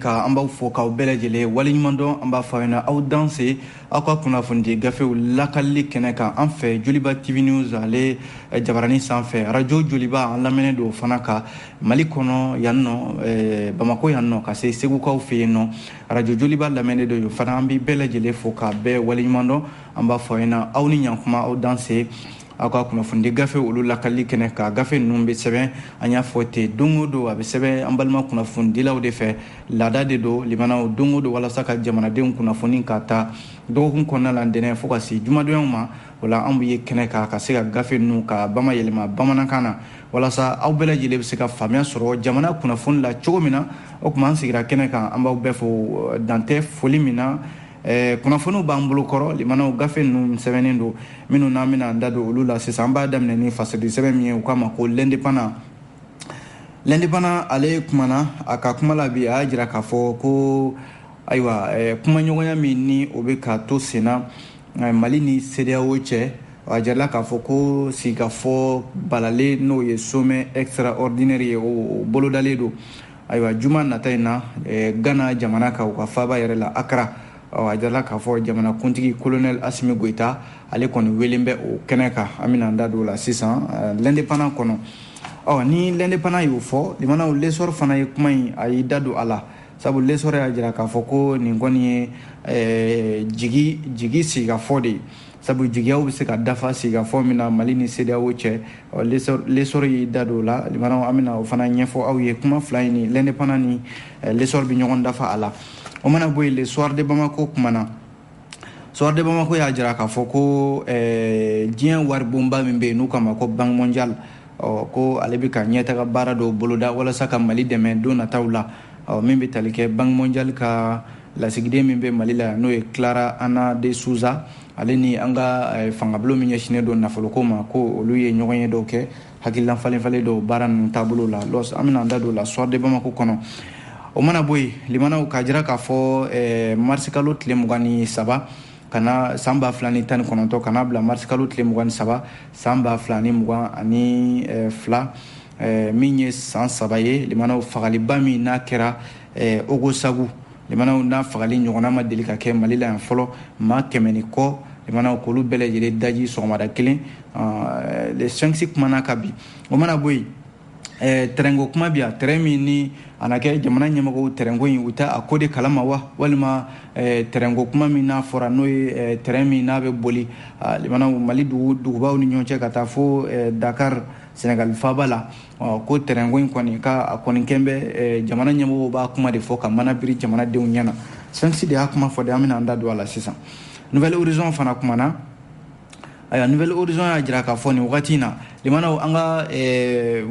Ka an b'aw fo k'aw bɛɛ lajɛlen waleɲuman dɔn an b'a fɔ aw ɲɛna aw danse aw ka kunnafoni gafew lakalili kɛnɛ kan an fɛ Joliba TV News ale jabaranin sanfɛ radio Joliba an lamɛnnen don fana ka Mali kɔnɔ yan nɔ Bamako yan nɔ ka se Segukaw fɛ yen nɔ radio Joliba lamɛnnen don fana an bɛ bɛɛ lajɛlen fo k'a bɛɛ waleɲuman dɔn an b'a fɔ aw ɲɛna aw ni ɲankuma aw danse aw ka kunnafoni gafe olu lakalili kɛnɛ ka gafe ninnu bɛ sɛbɛn an y'a fɔ ten don o don a bɛ sɛbɛn an balima kunnafonidilaw de fɛ laada de don limanaw don o don walasa ka jamanadenw kunnafoni ka taa dɔgɔkun kɔnɔna la ntɛnɛn fo ka se jumadonyaw ma o la an bɛ ye kɛnɛ ka se ka gafe ninnu ka bamayɛlɛma bamanankan na walasa aw bɛɛ lajɛlen bɛ se ka faamuya sɔrɔ jamana kunnafoni la cogo min na o tuma an sigira kɛnɛ kan an b'aw bɛɛ fo dantɛ foli min na kunnafoniw b'an bolo kɔrɔ limanaw gafe ninnu sɛbɛnnen don minnu n'an bɛna an da don olu la sisan an b'a daminɛ ni fasadi sɛbɛn min ye u k'a ma ko l'indépendant ale kumana a ka kuma la bi a y'a jira k'a fɔ ko ayiwa kumaɲɔgɔnya min ni o bɛ ka to sen na Mali ni CEDEAO cɛ a jarala k'a fɔ ko sigikafɔ balalen n'o ye sommet extraordinaire ye o bolodalen don ayiwa juma nata in na Ghana jamana kan u ka faaba yɛrɛ la Accra a jarala k'a fɔ jamanakuntigi colonel Assimi Goïta ale kɔni welen bɛ o kɛnɛ kan an bɛna an da don o la sisan l'indépendant kɔnɔ ni l'indépendant y'o fɔ limanaw l'essor fana ye kuma in a y'i da don a la sabu l'essor y'a jira k'a fɔ ko nin kɔni ye jigi sigikafɔ de ye sabu jigiyaw bɛ se ka dafa sigikafɔ min na Mali ni CEDEAO cɛ l'essor y'i da don o la limanaw an bɛna o fana ɲɛfɔ aw ye kuma fila in ni l'indépendant ni l'essor bɛ ɲɔgɔn dafa a la o mana bɔ yen le soir de Bamako kumana soir de Bamako y'a jira k'a fɔ ko diɲɛ waribonba min bɛ yen n'u k'a ma ko Banque mondiale ko ale bɛ ka ɲɛtaga baara dɔw boloda walasa ka Mali dɛmɛ don nataw la min bɛ tali kɛ Banque mondiale ka lasigiden min bɛ Mali la n'o ye Clara Ana de Souza ale ni an ka fangabolo min ɲɛsinnen don nafoloko ma ko olu ye ɲɔgɔn ye dɔw kɛ hakilina falen dɔw baara ninnu taabolo la an bɛna an da don o la soir de Bamako kɔnɔ o mana bɔ yen limanaw k'a jira k'a fɔ marisi kalo tile 23 ka na san 2019 ka na bila marisi kalo tile 23 san 2022 min ye san 3 ye limanaw fagaliba min n'a kɛra Ogosagu limanaw n'a fagali ɲɔgɔnna ma deli ka kɛ Mali la yan fɔlɔ maa 100 ni kɔ limanaw k'olu bɛɛ lajɛlen daji sɔgɔmada kelen le 5 kumana ka bi o mana bɔ yen terrainko kuma bi a terrain min ni a na kɛ jamana ɲɛmɔgɔw terrainko in u tɛ a ko de kalama wa walima terrainko kuma min n'a fɔra n'o ye terrain min n'a bɛ boli limanaw Mali dugubaw ni ɲɔgɔn cɛ ka taa fo Dakar Senegal faaba la ko terrainko in kɔni a kɔni kɛn bɛ jamana ɲɛmɔgɔw b'a kuma de fɔ ka mana biri jamanadenw ɲɛna Sanksi de y'a kuma fɔ de an bɛna an da don a la sisan Nouvelle Horizon fana kumana Nouvelle Horizon y'a jira k'a fɔ nin wagati in na limanaw an ka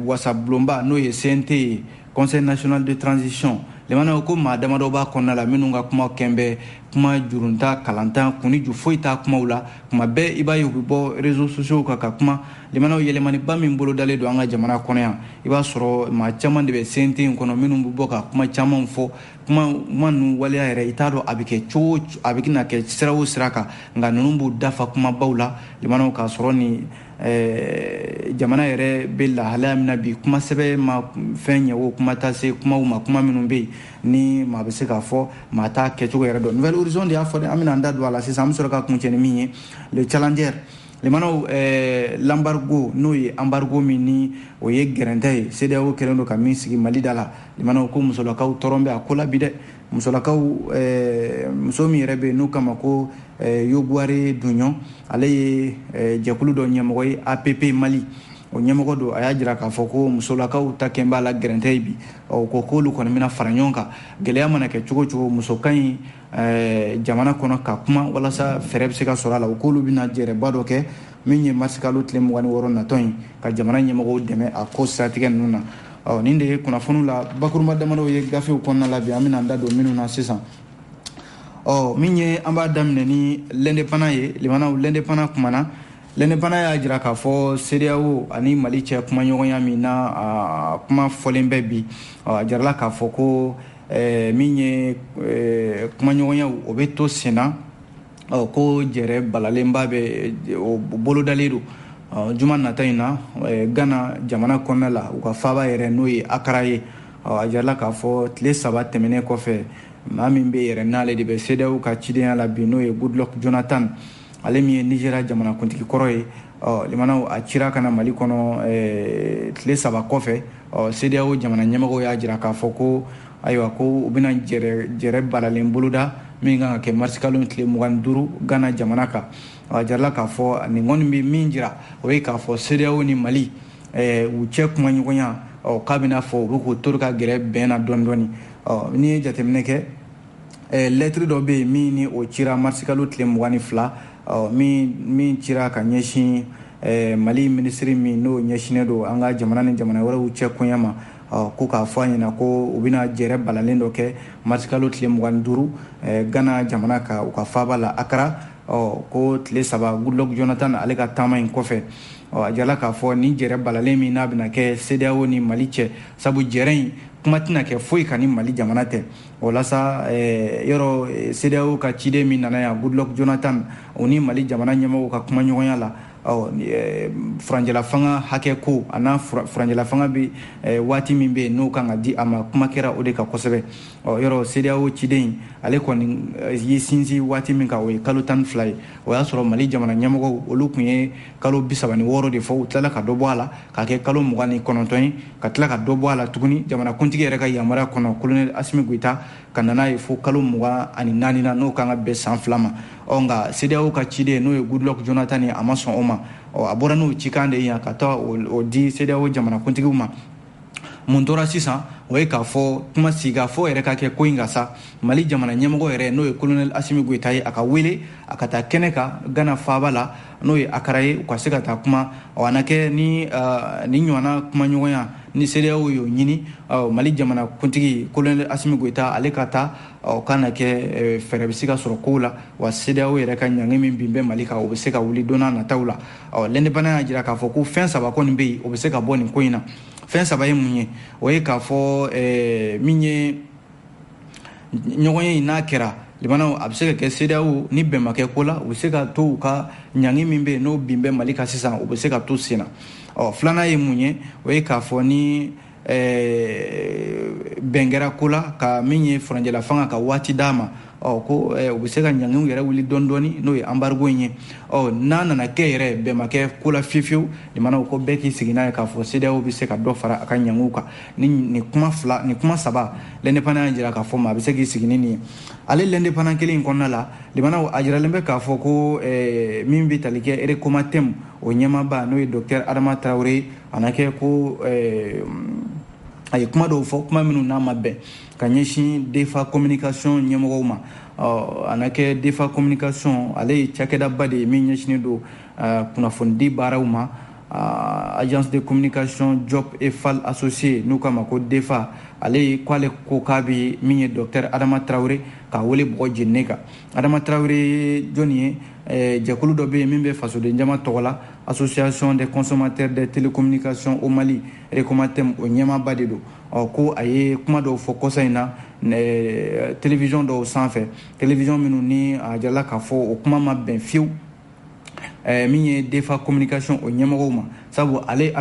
wasabulonba n'o ye CNT Conseil national de transition limanaw ko maa damadɔ b'a kɔnɔna la minnu ka kuma kɛn bɛ kuma jurunta kalantan kunni ju foyi t'a kumaw la kuma bɛɛ i b'a ye u bɛ bɔ réseaux sociaux kan ka kuma limanaw yɛlɛmaniba min bolodalen don an ka jamana kɔnɔ yan i b'a sɔrɔ maa caman de bɛ CNT in kɔnɔ minnu bɛ bɔ ka kuma caman fɔ kuma ninnu waleya yɛrɛ i t'a dɔn a bɛ kɛ cogo a bɛ na kɛ sira o sira kan nka ninnu b'u dafa kumabaw la limanaw k'a sɔrɔ ni jamana yɛrɛ bɛ lahalaya min na bi kuma sɛbɛn ma fɛn ɲɛ o kuma taa se kumaw ma kuma minnu bɛ yen ni maa bɛ se k'a fɔ maa t'a kɛcogo yɛrɛ dɔn Nouvelle Horizon de y'a fɔ dɛ an bɛna an da don a la sisan an bɛ sɔrɔ ka kuncɛ ni min ye le Challenger limanaw l'embargo n'o ye embargo min ni o ye gɛrɛntɛ ye CEDEAO kɛlen don ka min sigi Mali da la limanaw ko musolakaw tɔrɔ bɛ a ko la bi dɛ musolakaw muso min yɛrɛ bɛ yen n'o kama ko Yobuare Duɲɔn ale ye jɛkulu dɔ ɲɛmɔgɔ ye APP Mali o ɲɛmɔgɔ don a y'a jira k'a fɔ ko musolakaw ta kɛn b'a la gɛrɛntɛ ye bi ko k'olu kɔni bɛna fara ɲɔgɔn kan gɛlɛya mana kɛ cogo cogo muso ka ɲi jamana kɔnɔ ka kuma walasa fɛɛrɛ bɛ se ka sɔrɔ a la o k'olu bɛna jɛrɛba dɔ kɛ min ye marisi kalo tile 26 natɔ in ka jamana ɲɛmɔgɔw dɛmɛ a ko siratigɛ ninnu na nin de ye kunnafoniw la bakurunba damadɔ ye gafew kɔnɔna la bi an bɛna an da don minnu na sisan min ye an b'a daminɛ ni l'indépendant ye limanaw l'indépendant kumana l'indépendant y'a jira k'a fɔ CEDEAO ani Mali cɛ kumaɲɔgɔnya min na kuma fɔlen bɛ bi a jarala k'a fɔ ko min ye kumaɲɔgɔnyaw o bɛ to sen na ko jɛrɛ balalenba bɛ o bolodalen don juma nata in na Ghana jamana kɔnɔna la u ka faaba yɛrɛ n'o ye Accra ye a jarala k'a fɔ tile 3 tɛmɛnen kɔfɛ maa min bɛ yɛrɛ n'ale de bɛ CEDEAO ka cidenya la bi n'o ye Goodluck Jonathan ale min ye Nigeria jamanakuntigi kɔrɔ ye limanaw a cira kana Mali kɔnɔ tile 3 kɔfɛ CEDEAO jamana ɲɛmɔgɔw y'a jira k'a fɔ ko ayiwa ko u bɛna jɛrɛ balalen boloda min kan ka kɛ mars kalo tile 25 Ghana jamana kan a jarala k'a fɔ nin kɔni bɛ min jira o ye k'a fɔ CEDEAO ni Mali u cɛ kuma ɲɔgɔnya k'a bɛna fɔ u bɛ k'u to ka gɛrɛ bɛn na dɔɔni dɔɔni n'i ye jateminɛ kɛ lettre dɔ bɛ yen min ni o cira mars kalo tile 22 min cira ka ɲɛsin Mali ministre min n'o ɲɛsinnen don an ka jamana ni jamana wɛrɛw cɛ koɲɛ ma ko k'a fɔ a ɲɛna ko u bɛna jɛrɛ balalen dɔ kɛ mars kalo tile 25 Ghana jamana ka u ka faaba la Accra ko tile 3 Goodluck Jonathan ale ka taama in kɔfɛ a jala k'a fɔ ni jɛrɛ balalen min n'a bɛna kɛ CEDEAO ni Mali cɛ sabu jɛrɛ in kuma tɛna kɛ foyi ka ni Mali jamana tɛ o la sa yɔrɔ CEDEAO ka ciden min nana yan Goodluck Jonathan o ni Mali jamana ɲɛmɔgɔw ka kuma ɲɔgɔnya la furanjɛla fanga hakɛ ko a n'a furanjɛla fanga bɛ waati min bɛ yen n'o kan ka di a ma kuma kɛra o de kan kosɛbɛ yɔrɔ CEDEAO ciden ale kɔni ye sinsin waati min kan o ye kalo 12 ye o y'a sɔrɔ Mali jamana ɲɛmɔgɔw olu tun ye kalo 36 de fɔ u tilala ka dɔ bɔ a la k'a kɛ kalo 29 ye ka tila ka dɔ bɔ a la tuguni jamanakuntigi yɛrɛ ka yamaruya kɔnɔ colonel Assimi Goïta ka na n'a ye fo kalo 24 na n'o kan ka bɛn san 2 ma nka CEDEAO ka ciden n'o ye Goodluck Jonathan ye a ma sɔn o ma a bɔra n'o cikan de ye yan ka taa o di CEDEAO jamanakuntigiw ma mun tora sisan o ye k'a fɔ kuma siga fɔ yɛrɛ ka kɛ ko in ka sa Mali jamana ɲɛmɔgɔ yɛrɛ n'o ye colonel Assimi Goïta ye a ka wele a ka taa kɛnɛ kan Ghana faaba la n'o ye Accra ye u ka se ka taa kuma a na kɛ ni ɲɔgɔnna kuma ɲɔgɔnya ni CEDEAO y'o ɲini Mali jamanakuntigi colonel Assimi Goïta ale ka taa ka na kɛ fɛɛrɛ bɛ se ka sɔrɔ kow la wa CEDEAO yɛrɛ ka ɲangi min bin bɛ Mali kan o bɛ se ka wuli don n'a nataw la l'indépendant y'a jira k'a fɔ ko fɛn 3 kɔni bɛ yen o bɛ se ka bɔ nin ko in na fɛn 3 ye mun ye o ye k'a fɔ min ye ɲɔgɔnye in n'a kɛra limanaw a bɛ se ka kɛ CEDEAO ni bɛn ma kɛ ko la u bɛ se ka to u ka ɲangi min bɛ yen n'o bin bɛ Mali kan sisan u bɛ se ka to sen na filanan ye mun ye o ye k'a fɔ ni bɛn kɛra ko la ka min ye furanjɛla fanga ka waati d'a ma ko u bɛ se ka ɲangiw yɛrɛ wuli dɔɔni dɔɔni n'o ye embargo in ye n'a nana kɛ yɛrɛ bɛn ma kɛ ko la fiyewu limanaw ko bɛɛ k'i sigi n'a ye k'a fɔ CEDEAO bɛ se ka dɔ fara a ka ɲangiw kan nin kuma 3 l'indépendant y'a jira k'a fɔ ma a bɛ se k'i sigi ni nin ye ale l'indépendant kelen in kɔnɔna la limanaw a jiralen bɛ k'a fɔ ko min bɛ tali kɛ Erekomatem o ɲɛmaaba n'o ye docteur Adama Traoré a na kɛ ko a ye kuma dɔw fɔ kuma minnu n'a ma bɛn ka ɲɛsin DEFA communication ɲɛmɔgɔw ma a na kɛ DEFA communication ale ye cakɛdaba de ye min ɲɛsinen don kunnafonidi baaraw ma agence de communication job et fal associé n'u k'a ma ko DEFA ale k'ale ko k'a bɛ min ye docteur Adama Traoré k'a wele bɔgɔ jeninen kan Adama Traoré jɔnni ye jɛkulu dɔ bɛ yen min bɛ fasoden jama tɔgɔ la association des consommateurs des télécommunications au Mali Erekomatem o ɲɛmaaba de don ko a ye kuma dɔw fɔ kɔsa in na télévision dɔw sanfɛ télévision minnu ni a jala k'a fɔ o kuma ma bɛn fiyewu min ye DEFA communication o ɲɛmɔgɔw ma sabu ale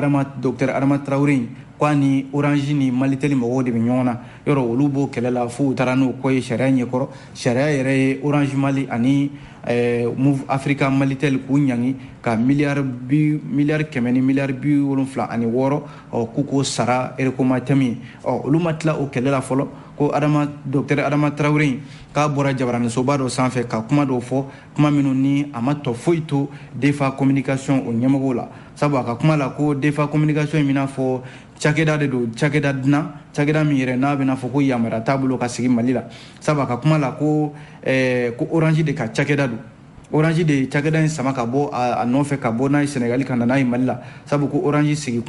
docteur Adama Traoré k'a ni Orange ni Malitel mɔgɔw de bɛ ɲɔgɔn na yɔrɔ olu b'o kɛlɛ la fo u taara n'o ko ye sariya ɲɛkɔrɔ sariya yɛrɛ ye Orange Mali ani Move Africa Malitel k'u ɲangi ka miliyari 100 ni miliyari 76 k'u k'o sara Erekomatem ye olu ma tila o kɛlɛ la fɔlɔ ko docteur Adama Traoré k'a bɔra jabaranisoba dɔ sanfɛ ka kuma dɔw fɔ kuma minnu ni a ma tɔ foyi to DEFA communication o ɲɛmɔgɔw la sabu a ka kuma la ko DEFA communication in bɛna fɔ cakɛda de don cakɛda dinan cakɛda min yɛrɛ n'a bɛna fɔ ko yamaruya t'a bolo ka sigi Mali la sabu a ka kuma la ko Orange de ka cakɛda don Orange de ye cakɛda in sama ka bɔ a nɔfɛ ka bɔ n'a ye Senegali ka na n'a ye Mali la sabu ko Orange sigi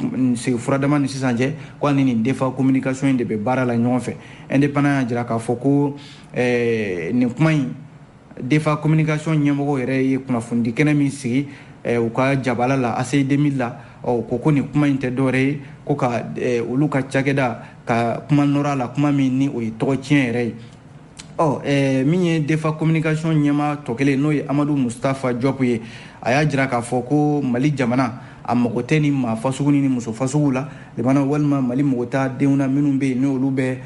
furadama ni sisan cɛ ko ani nin DEFA communication in de bɛ baara la ɲɔgɔn fɛ indépendant y'a jira k'a fɔ ko nin kuma in DEFA communication ɲɛmɔgɔ yɛrɛ ye kunnafonidi kɛnɛ min sigi u ka jabala la ACI 2000 la ko nin kuma in tɛ dɔwɛrɛ ye ko ka olu ka cakɛda ka kuma nɔrɔ a la kuma min ni o ye tɔgɔ tiɲɛ yɛrɛ ye min ye DEFA communication ɲɛmaa tɔ kelen n'o ye Amadu Mustafa Diop ye a y'a jira k'a fɔ ko Mali jamana a mago tɛ ni maa fasugu ni muso fasugu la limana walima Mali mɔgɔ t'a denw na minnu bɛ yen n'olu bɛ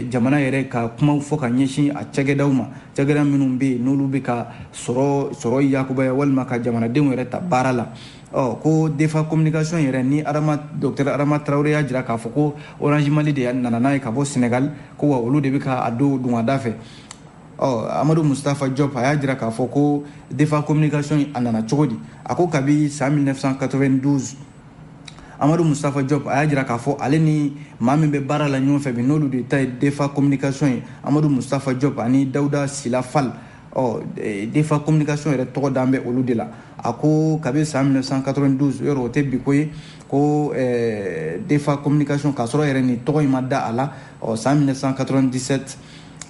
jamana yɛrɛ ka kumaw fɔ ka ɲɛsin a cakɛdaw ma cakɛda minnu bɛ yen n'olu bɛ ka sɔrɔ yakubaya walima ka jamanadenw yɛrɛ ta baara la ko DEFA communication yɛrɛ ni Dr Adama Traoré y'a jira k'a fɔ ko Orange Mali de nana n'a ye ka bɔ Senegal ko wa olu de bɛ ka a don dungada fɛ Amadou Moustapha Diop a y'a jira k'a fɔ ko DEFA communication a nana cogo di a ko kabi san 1992 Amadou Moustapha Diop a y'a jira k'a fɔ ale ni maa min bɛ baara la ɲɔgɔn fɛ bi n'olu de ta ye DEFA communication ye Amadou Moustapha Diop ani Dawuda Sila Fall DEFA communication yɛrɛ tɔgɔ dan bɛ olu de la a ko kabi san 1992 yɔrɔ o tɛ bi ko ye ko DEFA communication k'a sɔrɔ yɛrɛ ni tɔgɔ in ma da a la san 1997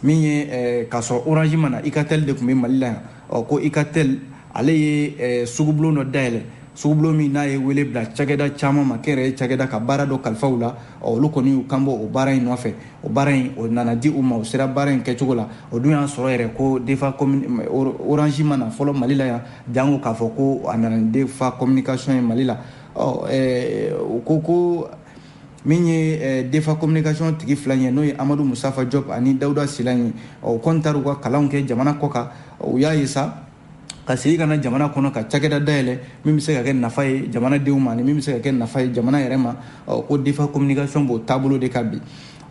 min ye k'a sɔrɔ Orange mana Icatel de tun bɛ Mali la yan ko Icatel ale ye sugubulon dɔ dayɛlɛ sugubulon min n'a ye wele bila cakɛda caman ma kɛ yɛrɛ ye cakɛda ka baara dɔ kalifaw la olu kɔni y'u kanbɔ o baara in nɔfɛ o baara in o nana di u ma o sera baara in kɛcogo la o dun y'a sɔrɔ yɛrɛ ko DEFA Orange mana fɔlɔ Mali la yan jango k'a fɔ ko a nana DEFA communication ye Mali la o ko min ye DEFA communication tigi fila ye n'o ye Amadou Moustapha Diop ani Dawuda Sila ye kɔni taara u ka kalanw kɛ jamana kɔ kan u y'a ye sa ka segin ka na jamana kɔnɔ ka cakɛda dayɛlɛ min bɛ se ka kɛ nafa ye jamanadenw ma ani min bɛ se ka kɛ nafa ye jamana yɛrɛ ma ko DEFA communication b'o taabolo de ka bi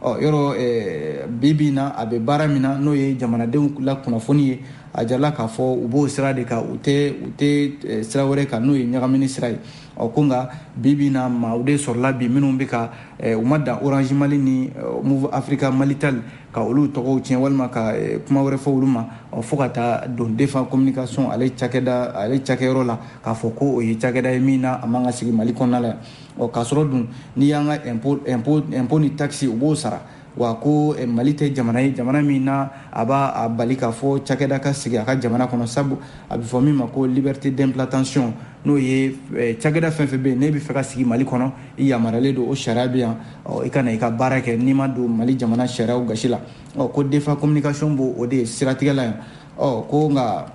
yɔrɔ bi na a bɛ baara min na n'o ye jamanadenw la kunnafoni ye a jarala k'a fɔ u b'o sira de kan u tɛ sira wɛrɛ kan n'o ye ɲagamini sira ye ko nka bi na maaw de sɔrɔla bi minnu bɛ ka u ma dan Orange Mali ni Move Africa Malitel ka olu tɔgɔw tiɲɛ walima ka kuma wɛrɛ fɔ olu ma fo ka taa don DEFA communication ale cakɛyɔrɔ la k'a fɔ ko o ye cakɛda ye min na a man ka sigi Mali kɔnɔna la yan k'a sɔrɔ dun n'i y'an ka impôt ni taxe u b'o sara wa ko Mali tɛ jamana ye jamana min na a b'a bali k'a fɔ cakɛda ka sigi a ka jamana kɔnɔ sabu a bɛ fɔ min ma ko liberté d'implantation n'o ye cakɛda fɛn fɛn bɛ yen n'e bɛ fɛ ka sigi Mali kɔnɔ i yamaruyalen don o sariya bɛ yan i ka na i ka baara kɛ n'i ma don Mali jamana sariyaw gasi la ko DEFA communication b'o o de ye siratigɛ la yan ko nka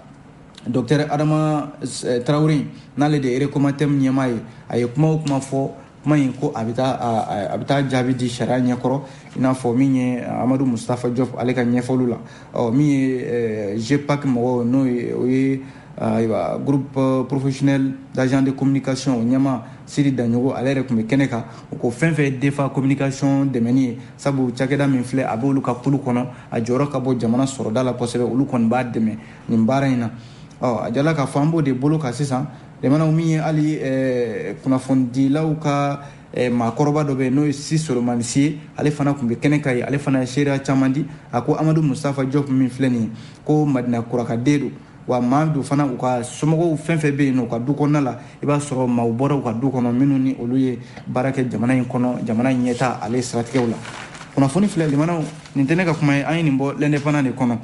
Dr Adama Traoré n'ale de ye recommandateur ɲɛmaa ye a ye kuma o kuma fɔ kuma in ko a bɛ taa jaabi di sariya ɲɛkɔrɔ i n'a fɔ min ye Amadou Moustapha Diop ale ka ɲɛfɔliw la min ye GPAC mɔgɔw n'o ye o ye groupe professionnel d'agents de communication ɲɛmaa Sidi Daɲogo ale yɛrɛ tun bɛ kɛnɛ kan o ko fɛn fɛn DEFA communication dɛmɛni ye sabu cakɛda min filɛ a b'olu ka kulu kɔnɔ a jɔyɔrɔ ka bɔ jamana sɔrɔda la kosɛbɛ olu kɔni b'a dɛmɛ nin baara in na a jala k'a fɔ an b'o de bolo kan sisan jamanaw min ye hali kunnafonidilaw ka maakɔrɔba dɔ bɛ yen n'o ye Si Solomani Si ye ale fana tun bɛ kɛnɛ kan ye ale fana ye seereya caman di a ko Amadou Moustapha Diop min filɛ nin ye ko Madina kurakaden don wa maa do fana u ka somɔgɔw fɛn fɛn bɛ yen u ka du kɔnɔna la i b'a sɔrɔ maaw bɔra u ka du kɔnɔ minnu ni olu ye baara kɛ jamana in kɔnɔ jamana in ɲɛtaa ale siratigɛw la kunnafoni filɛ limanaw nin tɛ ne ka kuma ye an ye nin bɔ l'indépendant de kɔnɔ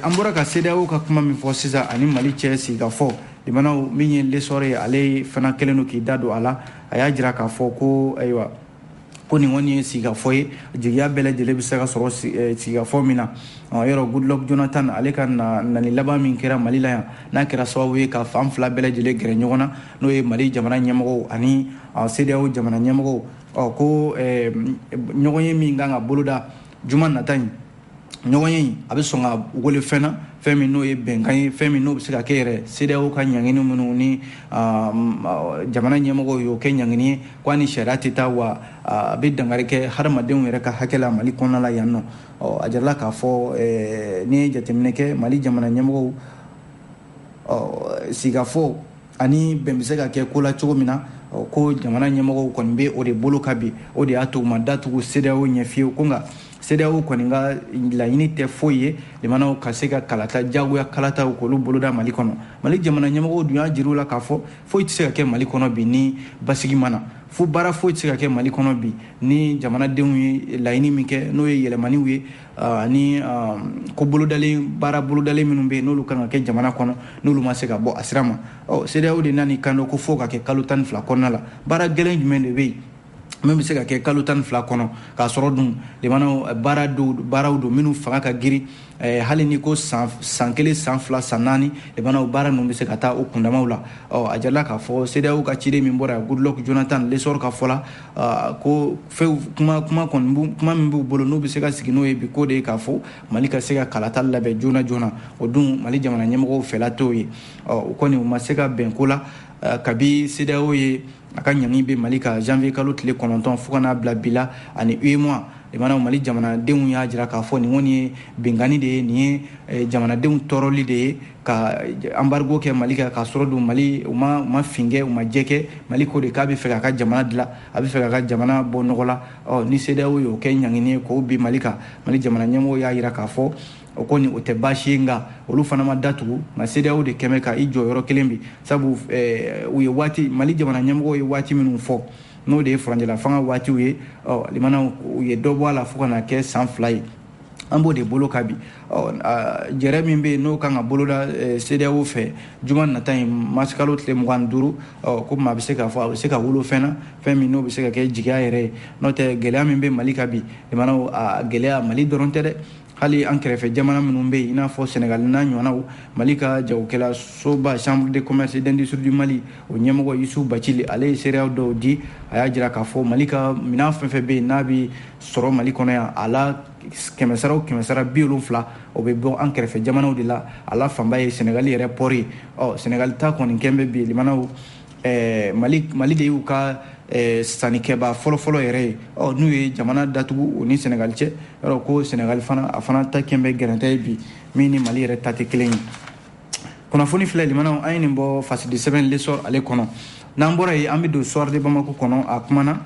an bɔra ka CEDEAO ka kuma min fɔ sisan ani Mali cɛ sigikafɔ limanaw min ye l'essor ye ale fana kɛlen don k'i da don a la a y'a jira k'a fɔ ko ayiwa ko nin kɔni ye sigikafɔ ye jigiya bɛɛ lajɛlen bɛ se ka sɔrɔ sigikafɔ min na yɔrɔ Goodluck Jonathan ale ka nani laban min kɛra Mali la yan n'a kɛra sababu ye ka fan fila bɛɛ lajɛlen gɛrɛ ɲɔgɔn na n'o ye Mali jamana ɲɛmɔgɔw ani CEDEAO jamana ɲɛmɔgɔw ko ɲɔgɔn ye min kan ka boloda juma nata in ɲɔgɔn ye a bɛ sɔn ka wele fɛn na fɛn min n'o ye bɛnkan ye fɛn min n'o bɛ se ka kɛ yɛrɛ CEDEAO ka ɲangini minnu ni jamana ɲɛmɔgɔw y'o kɛ ɲangini ye ko ni sariya tɛ taa wa a bɛ dankari kɛ hadamadenw yɛrɛ ka hakɛ la Mali kɔnɔna la yan nɔ a jarala k'a fɔ n'i ye jateminɛ kɛ Mali jamana ɲɛmɔgɔw sigikafɔ ani bɛn bɛ se ka kɛ ko la cogo min na ko jamana ɲɛmɔgɔw kɔni bɛ o de bolo ka bi o de y'a to u ma datugu CEDEAO ɲɛ fiyewu ko nka CEDEAO kɔni ka laɲini tɛ foyi ye jamanaw ka se ka kalata jagoya kalataw k'olu boloda Mali kɔnɔ Mali jamana ɲɛmɔgɔw dun y'a jir'u la k'a fɔ foyi tɛ se ka kɛ Mali kɔnɔ bi ni basigi ma na fo baara foyi tɛ se ka kɛ Mali kɔnɔ bi ni jamanadenw ye laɲini min kɛ n'o ye yɛlɛmaniw ye ani ko baara bolodalen minnu bɛ yen n'olu kan ka kɛ jamana kɔnɔ n'olu ma se ka bɔ a sira ma CEDEAO de nana kan ko fo ka kɛ kalo 12 kɔnɔna la baara gɛlɛn jumɛn de bɛ yen min bɛ se ka kɛ kalo 12 kɔnɔ k'a sɔrɔ dun limanaw baaraw don minnu fanga ka giri hali ni ko san 1 san 2 san 4 limanaw baara ninnu bɛ se ka taa o kundamaw la a jarala k'a fɔ CEDEAO ka ciden min bɔra Goodluck Jonathan Lessor ka fɔ la ko kuma min b'u bolo n'u bɛ se ka sigi n'o ye bi ko de ye k'a fɔ Mali ka se ka kalata labɛn joona o dun Mali jamana ɲɛmɔgɔw fɛla t'o ye o kɔni u ma se ka bɛn ko la kabi CEDEAO ye a ka ɲangi bɛ Mali ka janvier kalo tile 9 fo ka n'a bila bi la ani UEMOA limanaw Mali jamanadenw y'a jira k'a fɔ nin kɔni ye bengani de ye nin ye jamanadenw tɔɔrɔli de ye ka embargo kɛ Mali kan k'a sɔrɔ dun Mali u ma fingɛ u ma jɛkɛ Mali ko de k'a bɛ fɛ k'a ka jamana dilan a bɛ fɛ k'a ka jamana bɔ nɔgɔ la ni CEDEAO y'o kɛ ɲangini ye k'o bi Mali kan Mali jamana ɲɛmɔgɔw y'a jira k'a fɔ o kɔni o tɛ baasi ye nka olu fana ma datugu nka CEDEAO de kɛmɛ ka i jɔ yɔrɔ kelen bi sabu u ye waati Mali jamana ɲɛmɔgɔw ye waati minnu fɔ n'o de ye furanjɛla fanga waatiw ye limanaw u ye dɔ bɔ a la fo ka na kɛ san 2 ye an b'o de bolo ka bi jɛrɛ min bɛ yen n'o kan ka boloda CEDEAO fɛ juma nata in mars kalo tile 25 ko maa bɛ se k'a fɔ a bɛ se ka wolo fɛn min n'o bɛ se ka kɛ jigiya yɛrɛ ye n'o tɛ gɛlɛya min bɛ Mali ka bi limanaw a gɛlɛya Mali dɔrɔn tɛ dɛ hali an kɛrɛfɛ jamana minnu bɛ yen i n'a fɔ Senegal n'a ɲɔgɔnnaw Mali ka jagokɛla soba chambre de commerce et d'industrie du Mali o ɲɛmɔgɔ Youssou Bachili ale ye seereya dɔw di a y'a jira k'a fɔ Mali ka minɛn fɛn fɛn bɛ yen n'a bɛ sɔrɔ Mali kɔnɔ yan a la 170 o bɛ bɔ an kɛrɛfɛ jamanaw de la a la fanba ye Senegal yɛrɛ port ye Senegal ta kɔni kɛn bɛ bi limanaw Mali de y'u ka sannikɛba fɔlɔfɔlɔ yɛrɛ ye n'u ye jamana datugu o ni Senegal cɛ yɔrɔ ko Senegal fana ta kɛn bɛ gɛrɛntɛ ye bi min ni Mali yɛrɛ ta tɛ kelen ye kunnafoni filɛ limanaw an ye nin bɔ fasidi sɛbɛn Lessor ale kɔnɔ n'an bɔra yen an bɛ don Soir de Bamako kɔnɔ a kumana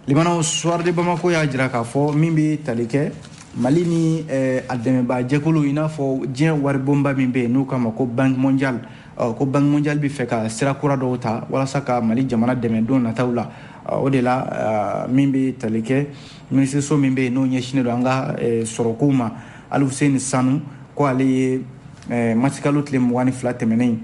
limanaw Soir de Bamako y'a jira k'a fɔ min bɛ tali kɛ Mali ni a dɛmɛbaa jɛkulu i n'a fɔ diɲɛ waribonba min bɛ yen n'u k'a ma ko Banque Mondiale ko Banque Mondiale bɛ fɛ ka sira kura dɔw ta walasa ka Mali jamana dɛmɛ don nataw la o de la min bɛ tali kɛ minisiriso min bɛ yen n'o ɲɛsinnen don an ka sɔrɔkow ma Alfuseni Sanu ko ale ye mars kalo tile 22 tɛmɛnen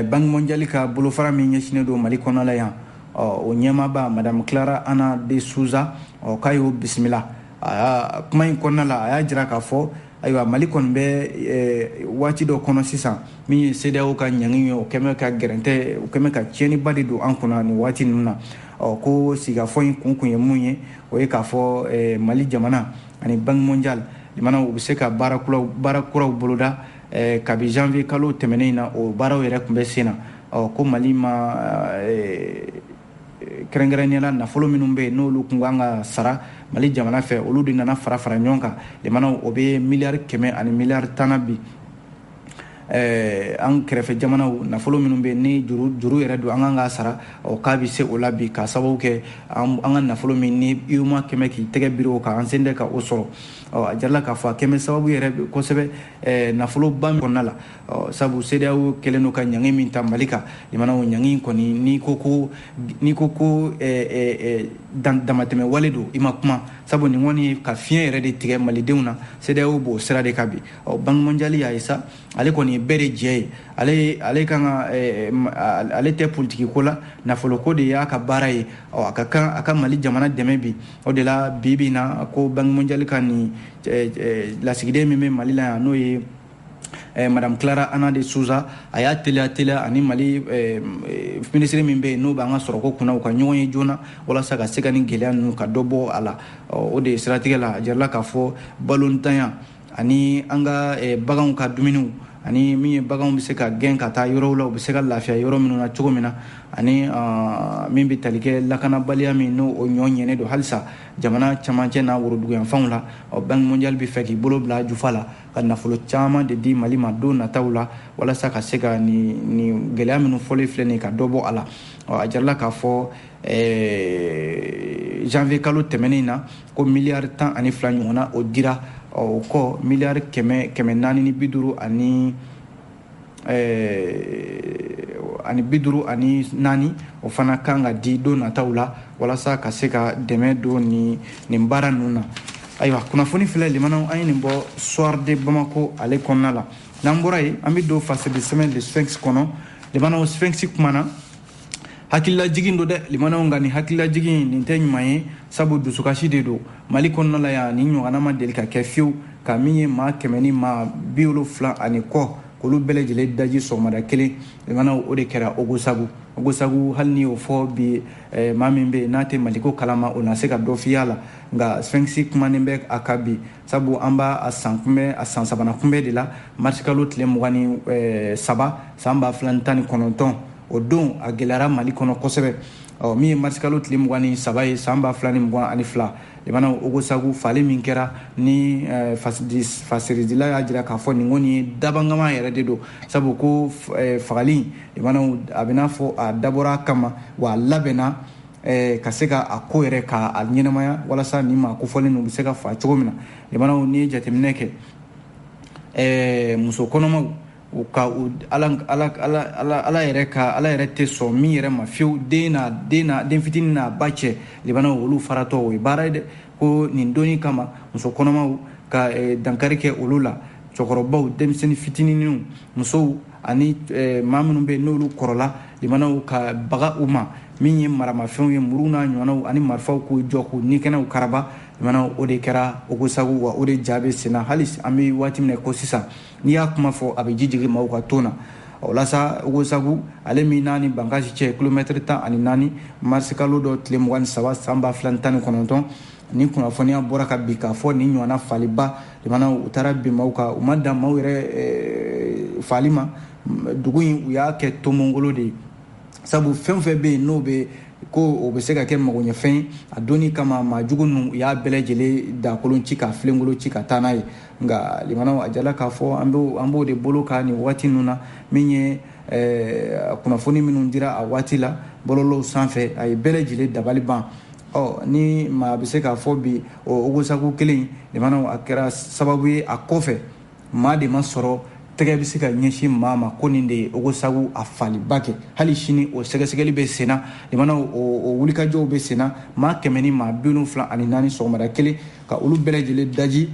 Banque Mondiale ka bolofara min ɲɛsinnen don Mali kɔnɔ la yan o ɲɛmaaba Madame Clara Ana de Souza k'a y'o bisimila kuma in kɔnɔna la a y'a jira k'a fɔ ayiwa Mali kɔni bɛ waati dɔ kɔnɔ sisan min ye CEDEAO ka ɲangi ye o kɛmɛ ka gɛrɛntɛ o kɛmɛ ka tiɲɛniba de don an kunna nin waati ninnu na ko sigafɔ in kun ye mun ye o ye k'a fɔ Mali jamana ani Banque Mondiale limanaw u bɛ se ka baara kuraw boloda kabi janvier kalo tɛmɛnen na o baaraw yɛrɛ tun bɛ sen na ko Mali ma kɛrɛnkɛrɛnnenya nafolo minnu bɛ yen n'olu kun kan ka sara Mali jamana fɛ olu de nana fara ɲɔgɔn kan limanaw o bɛ miliyari 100 ani miliyari 10 bi an kɛrɛfɛ jamanaw nafolo minnu bɛ yen ni juru yɛrɛ don an kan ka sara k'a bɛ se o la bi ka sababu kɛ an ka nafolo min ni UEMOA kɛmɛ k'i tɛgɛ biri o kan an sen tɛ ka o sɔrɔ a jarala k'a fɔ a kɛmɛ sababu yɛrɛ kosɛbɛ nafoloba min kɔnɔna la sabu CEDEAO kɛlen don ka ɲangi min ta Mali kan limanaw ɲangi kɔni n'i ko ko damatɛmɛ wale don i ma kuma sabu nin kɔni ka fiɲɛ yɛrɛ de tigɛ malidenw na CEDEAO b'o sira de kan bi Banque Mondiale y'a ye sa ale kɔni ye bɛɛ de jɛ ye ale kan ka ale tɛ politiki ko la nafolo ko de y'a ka baara ye a ka Mali jamana dɛmɛ bi o de la bi na ko Banque Mondiale ka nin lasigiden min bɛ Mali la yan n'o ye Madame Clara Ana de Souza a y'a teliya ani Mali minisiri min bɛ yen n'o b'an ka sɔrɔko kunna u ka ɲɔgɔn ye joona walasa ka se ka nin gɛlɛya ninnu ka dɔ bɔ a la o de ye siratigɛ la a jarala k'a fɔ balonntanya ani an ka baganw ka dumuniw ani min ye baganw bɛ se ka gɛn ka taa yɔrɔw la u bɛ se ka lafiya yɔrɔ minnu na cogo min na ani min bɛ tali kɛ lakanabaliya min n'o o ɲɔ ɲɛnen don halisa jamana camancɛ n'a woroduguyanfanw la Banque Mondiale bɛ fɛ k'i bolo bila jufa la ka nafolo caman de di Mali ma don nataw la walasa ka se ka nin gɛlɛya minnu fɔlen filɛ nin ka dɔ bɔ a la a jarala k'a fɔ janvier kalo tɛmɛnen na ko miliyari 12 ɲɔgɔnna o dira o kɔ miliyari 450 ani 54 o fana kan ka di don nataw la walasa ka se ka dɛmɛ don nin baara ninnu na ayiwa kunnafoni filɛ limanaw an ye nin bɔ Soir de Bamako ale kɔnɔna la n'an bɔra yen an bɛ don fasedi semaine de Sphinx kɔnɔ limanaw Sphinx kumana hakilila jigin do dɛ limanaw nga ni hakilila jigin nin tɛ ɲuman ye sabu dusukasi de do Mali kɔnɔna la yan ni ɲɔgɔnna ma deli ka kɛ fiyewu ka min ye maa 100 ni maa 70 ani kɔ k'olu bɛɛ lajɛlen daji sɔgɔmada kelen limanaw o de kɛra Ogosagu hali ni y'o fɔ bi maa min bɛ n'a tɛ Maliko kalama o na se ka dɔ fiy'a la nka Sphinx kumanen bɛ a ka bi sabu an b'a a san sabana kunbɛ de la mars kalo tile 23 san 2019 o don a gɛlɛyara Mali kɔnɔ kosɛbɛ min ye mars kalo tile 23 ye san 2022 limanaw Ogosagu fali min kɛra ni fasiridila y'a jira k'a fɔ nin kɔni ye dabangama yɛrɛ de don sabu ko fagali limanaw a bɛna fɔ a dabɔra kama wa a labɛnna ka se ka a ko yɛrɛ ka a ɲɛnamaya walasa nin ma kofɔlen ninnu bɛ se ka fa cogo min na limanaw ni ye jateminɛ kɛ muso kɔnɔmaw u ka ala yɛrɛ tɛ sɔn min yɛrɛ ma fiyewu den fitinin n'a ba cɛ limanaw olu faratɔ o ye baara ye dɛ ko nin donni kama muso kɔnɔmaw ka dankari kɛ olu la cɛkɔrɔbaw denmisɛnnin fitininw musow ani maa minnu bɛ n'olu kɔrɔla limanaw ka baga u ma min ye maramafɛnw ye muru n'a ɲɔgɔnnaw ani marifaw k'u jɔ k'u nikɛnɛw karaba limanaw o de kɛra Ogosagu wa o de ja bɛ sen na hali an bɛ waati min na ko sisan n'i y'a kuma fɔ a bɛ ji jigin maaw ka ton na o la sa Ogosagu ale min n'a ni Bankasi cɛ kilomɛtiri 14 mars kalo dɔ tile 23 san 2019 ni kunnafoniya bɔra ka bi k'a fɔ nin ɲɔgɔnna faliba limanaw u taara bin maaw kan u ma dan maaw yɛrɛ fali ma dugu in u y'a kɛ tomongolo de ye sabu fɛn fɛn bɛ yen n'o bɛ ko o bɛ se ka kɛ magoɲɛfɛn ye a donni kama maa jugu ninnu u y'a bɛɛ lajɛlen dakolon ci ka filenkolo ci ka taa n'a ye nka limanaw a jala k'a fɔ an b'o de bolo ka nin waati ninnu na min ye kunnafoni minnu dira a waati la bɔlɔlɔw sanfɛ a ye bɛɛ lajɛlen dabali ban ni maa bɛ se k'a fɔ bi o Ogosagu kelen limanaw a kɛra sababu ye a kɔfɛ maa de ma sɔrɔ tɛgɛ bɛ se ka ɲɛsin maa ma ko nin de ye Ogosagu a faliba kɛ hali sini o sɛgɛsɛgɛli bɛ sen na limanaw o wulikajɔw bɛ sen na maa 100 ni maa 74 sɔgɔmada kelen ka olu bɛɛ lajɛlen daji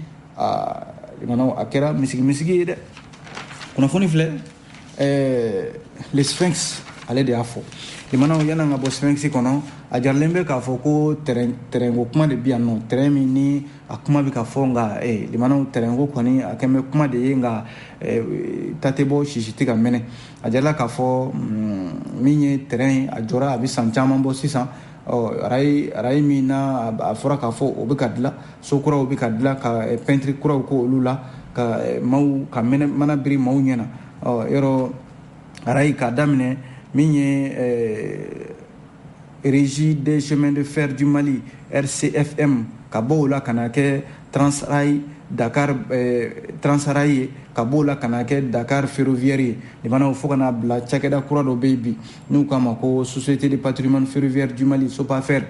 limanaw a kɛra misigi ye dɛ kunnafoni filɛ le Sphinx ale de y'a fɔ limanaw yan'an ka bɔ Sphinx kɔnɔ a jaralen bɛ k'a fɔ ko terrain ko kuma de bi yan nɔ terrain min ni a kuma bɛ ka fɔ nka limanaw terrain ko kɔni a kɛn bɛ kuma de ye nka ta tɛ bɔ sisi tɛ ka mɛnɛ a jarala k'a fɔ min ye terrain a jɔra a bɛ san caman bɔ sisan arayi min na a fɔra k'a fɔ o bɛ ka dilan so kuraw bɛ ka dilan ka peinture kuraw ko olu la ka maaw ka mana biri maaw ɲɛna yɔrɔ arayi k'a daminɛ min ye Régie des chemins de fer du Mali RCFM ka bɔ o la ka na kɛ Transrail Dakar Transrail ye ka bɔ o la ka na kɛ Dakar ferroviaire ye limanaw fo ka na bila cakɛda kura dɔ bɛ yen bi n'u k'a ma ko Société de patrimoine ferroviaire du Mali SOPAFER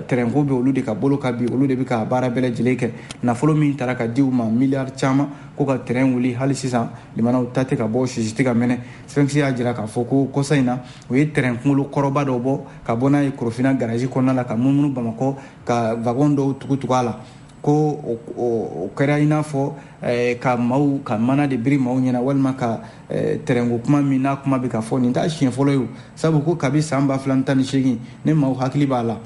terrain ko bɛ olu de ka bolo ka bi olu de bɛ ka baara bɛɛ lajɛlen kɛ nafolo min taara ka di u ma miliyari caman ko ka terrain wuli hali sisan limanaw ta tɛ ka bɔ sisi tɛ ka mɛnɛ Sphinx y'a jira k'a fɔ ko kɔsa in na u ye terrain kunkolo kɔrɔba dɔ bɔ ka bɔ n'a ye Korofina garage kɔnɔna la ka munumunu Bamakɔ ka wagon dɔw tugu a la ko o kɛra i n'a fɔ ka mana de biri maaw ɲɛna walima ka terrain ko kuma min n'a kuma bɛ ka fɔ nin t'a siɲɛ fɔlɔ ye o sabu ko kabi san 2018 ne maaw hakili b'a la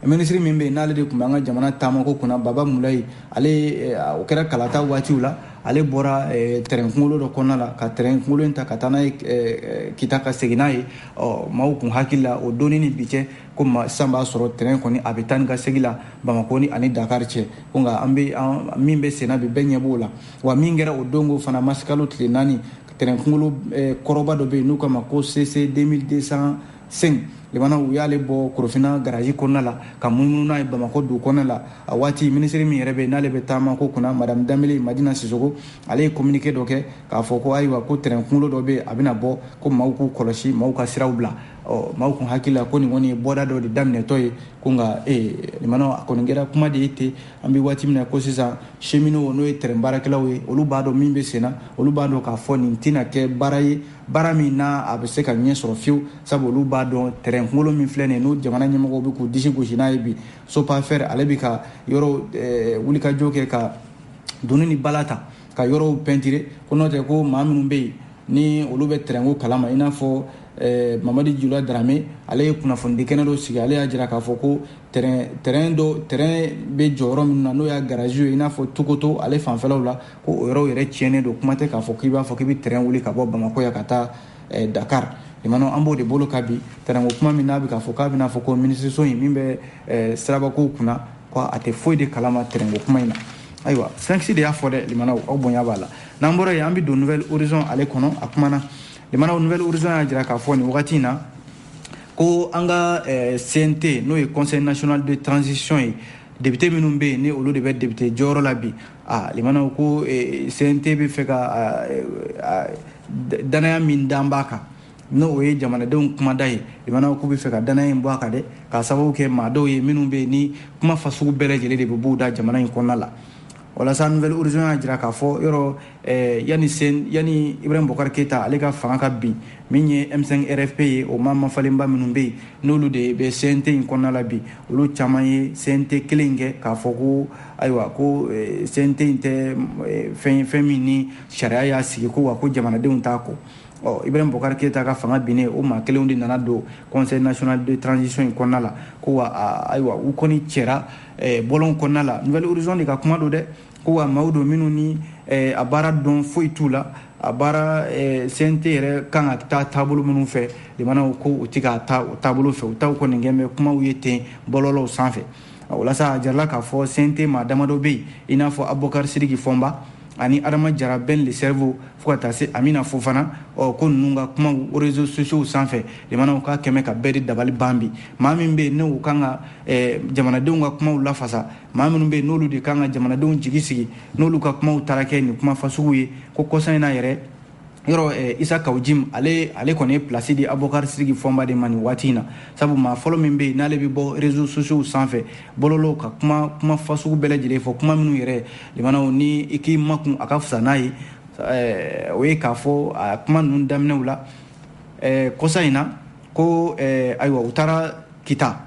minisiri min bɛ yen n'ale de tun bɛ an ka jamana taamako kunna Baba Mulayi ale o kɛra kalata waatiw la ale bɔra terrain kunkolo dɔ kɔnɔna la ka terrain kunkolo in ta ka taa n'a ye kita ka segin n'a ye maaw kun hakili la o donni ni bi cɛ ko sisan b'a sɔrɔ terrain kɔni a bɛ taa ni ka segin la Bamakɔ ni ani Dakar cɛ ko nka min bɛ sen na bi bɛɛ ɲɛ b'o la wa min kɛra o don ko fana mars kalo tile 4 terrain kunkolo kɔrɔba dɔ bɛ yen n'u k'a ma ko CC 2205 limanaw u y'ale bɔ Korofina garage kɔnɔna la ka munumunu n'a ye Bamakɔ dugu kɔnɔna la a waati minisiri min yɛrɛ bɛ yen n'ale bɛ taama ko kunna madame Danbele Madina Sisoko ale ye communiqué dɔ kɛ k'a fɔ ko ayiwa ko terrain kunkolo dɔ bɛ yen a bɛna bɔ ko maaw k'u kɔlɔsi maaw ka siraw bila maaw kun hakili la ko nin kɔni ye bɔda dɔ de daminɛtɔ ye ko nka limanaw a kɔni kɛra kuma de ye ten an bɛ waati min na ko sisan cheminot n'o ye terrain baarakɛlaw ye olu b'a dɔn min bɛ sen na olu b'a dɔn k'a fɔ nin tɛna kɛ baara ye baara min n'a a bɛ se ka ɲɛ sɔrɔ fiyewu sabu olu b'a dɔn terrain kunkolo min filɛ nin ye n'o jamana ɲɛmɔgɔw bɛ k'u disi gosi n'a ye bi SOPAFER ale bɛ ka yɔrɔ wulikajɔ kɛ ka donni ni bala ta ka yɔrɔw peinture ko n'o tɛ ko maa minnu bɛ yen ni olu bɛ terrain ko kalama i n'a fɔ Mamadi Jula Dramé ale ye kunnafoni kɛnɛ dɔ sigi ale y'a jira k'a fɔ ko terrain bɛ jɔyɔrɔ min na n'o y'a garage ye i n'a fɔ Togoto ale fanfɛlaw la ko o yɔrɔ yɛrɛ tiɲɛnen don kuma tɛ k'a fɔ k'i b'a fɔ k'i bɛ terrain wuli ka bɔ Bamako yan ka taa Dakar limanaw an b'o de bolo ka bi terrain ko kuma min n'a bɛ k'a fɔ k'a bɛna fɔ ko ministre so in min bɛ sirabakow kunna ko a tɛ foyi de kalama terrain ko kuma in na ayiwa 5 de y'a fɔ dɛ limanaw aw bonya b'a la n'an bɔra yen an bɛ don Nouvelle Horizon ale kɔnɔ a kumana limanaw Nouvelle Horizon y'a jira k'a fɔ nin wagati in na ko an ka CNT n'o ye Conseil national de transition ye député minnu bɛ yen ni olu de bɛ député jɔyɔrɔ la bi limanaw ko CNT bɛ fɛ ka danaya min d'an b'a kan n'o ye jamanadenw kumada ye limanaw k'u bɛ fɛ ka danaya in bɔ a kan dɛ k'a sababu kɛ maa dɔw ye minnu bɛ yen ni kuma fasugu bɛɛ lajɛlen de bɛ b'u da jamana in kɔnɔna la walasa Nouvelle Horizon y'a jira k'a fɔ yɔrɔ yani Ibrahim Bokar Keita ale ka fanga ka bin min ye M5 RFP ye o maa mafalenba minnu bɛ yen n'olu de bɛ CNT in kɔnɔna la bi olu caman ye CNT kelen in kɛ k'a fɔ ko ayiwa ko CNT in tɛ fɛn min ni sariya y'a sigi ko wa ko jamanadenw t'a kɔ Ibrahim Bokar Keita ka fanga binnen o maa kelenw de nana don Conseil national de transition in kɔnɔna la ko wa ayiwa u kɔni cɛra bɔlɔn kɔnɔna la Nouvelle Horizon de ka kuma don dɛ ko wa maaw don minnu ni a baara dɔn foyi t'u la a baara CNT yɛrɛ kan ka taa taabolo minnu fɛ limanaw ko u tɛ ka taa o taabolo fɛ u taw kɔni kɛn bɛ kumaw ye ten bɔlɔlɔw sanfɛ walasa a jarala k'a fɔ CNT maa damadɔ bɛ yen i n'a fɔ Abubakar Sidiki Fɔnba ani Adama Jara Ben le cerveau fo ka taa se Amina Fofana ko ninnu ka kumaw réseaux sociaux sanfɛ limanaw ka kɛmɛ ka bɛɛ de dabali ban bi maa min bɛ yen n'o kan ka jamanadenw ka kumaw lafasa maa minnu bɛ yen n'olu de kan ka jamanadenw jigi sigi n'olu ka kumaw taara kɛ nin kuma fasugu ye ko kɔsa in na yɛrɛ yɔrɔ Isa Kawjim ale kɔni ye place di Abubakar Sidiki Fɔnba de ma nin waati in na sabu maa fɔlɔ min bɛ yen n'ale bɛ bɔ réseaux sociaux sanfɛ bɔlɔlɔw ka kuma fasugu bɛɛ lajɛlen fɔ kuma minnu yɛrɛ limanaw ni i k'i makun a ka fisa n'a ye o ye k'a fɔ a kuma ninnu daminɛw la kɔsa in na ko ayiwa u taara Kita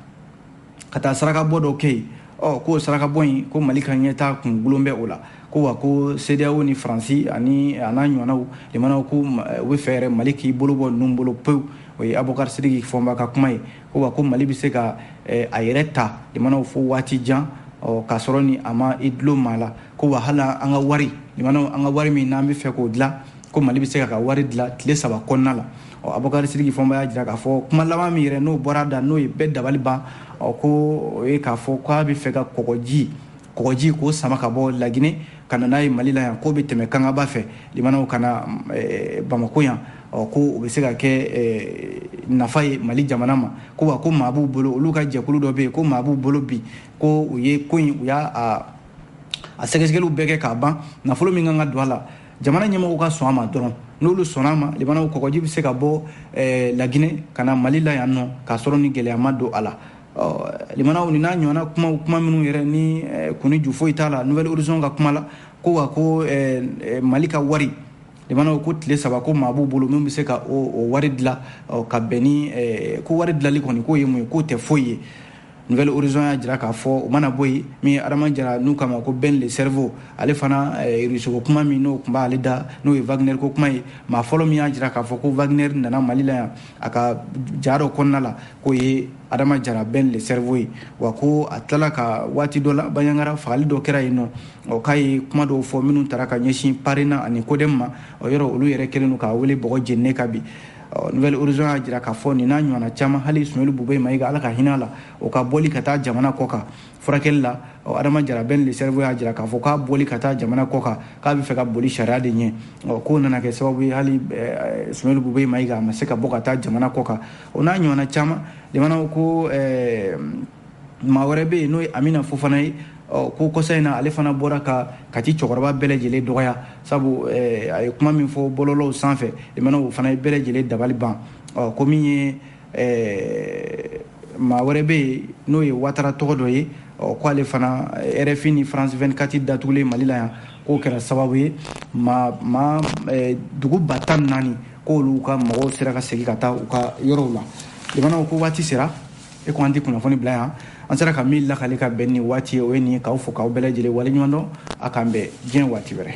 ka taa sarakabɔ dɔ kɛ yen k'o sarakabɔ in ko Mali ka ɲɛtaa kun gulon bɛ o la ko wa ko CEDEAO ni Faransi ani a n'a ɲɔgɔnnaw limanaw ko u bɛ fɛ yɛrɛ Mali k'i bolo bɔ ninnu bolo pewu o ye Abubakar Sidiki Fɔnba ka kuma ye ko wa ko Mali bɛ se ka a yɛrɛ ta limanaw fo waati jan k'a sɔrɔ ni a ma i dulon maa la ko wa hali an ka wari limanaw an ka wari min n'an bɛ fɛ k'o dilan ko Mali bɛ se ka wari dilan tile 3 kɔnɔna la Abubakar Sidiki Fɔnba y'a jira k'a fɔ kuma laban min yɛrɛ n'o bɔra da n'o ye bɛɛ dabali ban ko o ye k'a fɔ k'a bɛ fɛ ka kɔgɔji k'o sama ka bɔ Laginɛ ka na n'a ye Mali la yan k'o bɛ tɛmɛ Kangaba fɛ limanaw ka na Bamako yan ko o bɛ se ka kɛ nafa ye Mali jamana ma ko wa ko maa b'u bolo olu ka jɛkulu dɔ bɛ yen ko maa b'u bolo bi ko u ye ko in u y'a sɛgɛsɛgɛliw bɛɛ kɛ k'a ban nafolo min kan ka don a la jamana ɲɛmɔgɔw ka sɔn a ma dɔrɔn n'olu sɔnna a ma limanaw kɔgɔji bɛ se ka bɔ Laginɛ ka na Mali la yan nɔ k'a sɔrɔ ni gɛlɛya ma don a la limanaw ni n'a ɲɔgɔnna kuma minnu yɛrɛ ni kuni ju foyi t'a la Nouvelle Horizon ka kuma la ko wa ko Mali ka wari limanaw ko tile 3 ko maa b'u bolo min bɛ se ka o wari dilan ka bɛn ni ko wari dilanli kɔni k'o ye mun ye k'o tɛ foyi ye Nouvelle Horizon y'a jira k'a fɔ o mana bɔ yen min ye Adama Jara n'u kama ko Ben le cerveau ale fana Russie kuma min n'o tun b'ale da n'o ye Wagner ko kuma ye maa fɔlɔ min y'a jira k'a fɔ ko Wagner nana Mali la yan a ka ja dɔ kɔnɔna la k'o ye Adama Jara Ben le cerveau ye wa ko a tilala ka waati dɔ la Banyankara fagali dɔ kɛra yen nɔ k'a ye kuma dɔw fɔ minnu taara ka ɲɛsin Parena ani Codem ma yɔrɔ olu yɛrɛ kɛlen don k'a wele bɔgɔ jeninen ka bi Nouvelle Horizon y'a jira k'a fɔ nin n'a ɲɔgɔnna caman hali Sumaworo Bube Mayiga Ala ka hinɛ la o ka bɔli ka taa jamana kɔ kan furakɛli la Adama Jara Ben le cerveau y'a jira k'a fɔ k'a bɔli ka taa jamana kɔ kan k'a bɛ fɛ ka boli sariya de ɲɛ k'o nana kɛ sababu ye hali Sumaworo Bube Mayiga a ma se ka bɔ ka taa jamana kɔ kan o n'a ɲɔgɔnna caman limanaw ko maa wɛrɛ bɛ yen n'o ye Amina Fofana ye ko kɔsa in na ale fana bɔra ka ti cɛkɔrɔba bɛɛ lajɛlen dɔgɔya sabu a ye kuma min fɔ bɔlɔlɔw sanfɛ limanaw fana ye bɛɛ lajɛlen dabali ban ko min ye maa wɛrɛ bɛ yen n'o ye Ouattara tɔgɔ dɔ ye k'ale fana RFI ni France 24 datugulen Mali la yan k'o kɛra sababu ye dugu ba 14 k'olu ka mɔgɔw sera ka segin ka taa u ka yɔrɔw la limanaw ko waati sera e ko an ti kunnafoni bila yan an sera ka min lakale ka bɛn ni waati ye o ye nin k'aw fo k'aw bɛɛ lajɛlen waleɲuman dɔn a k'an bɛn diɲɛ waati wɛrɛ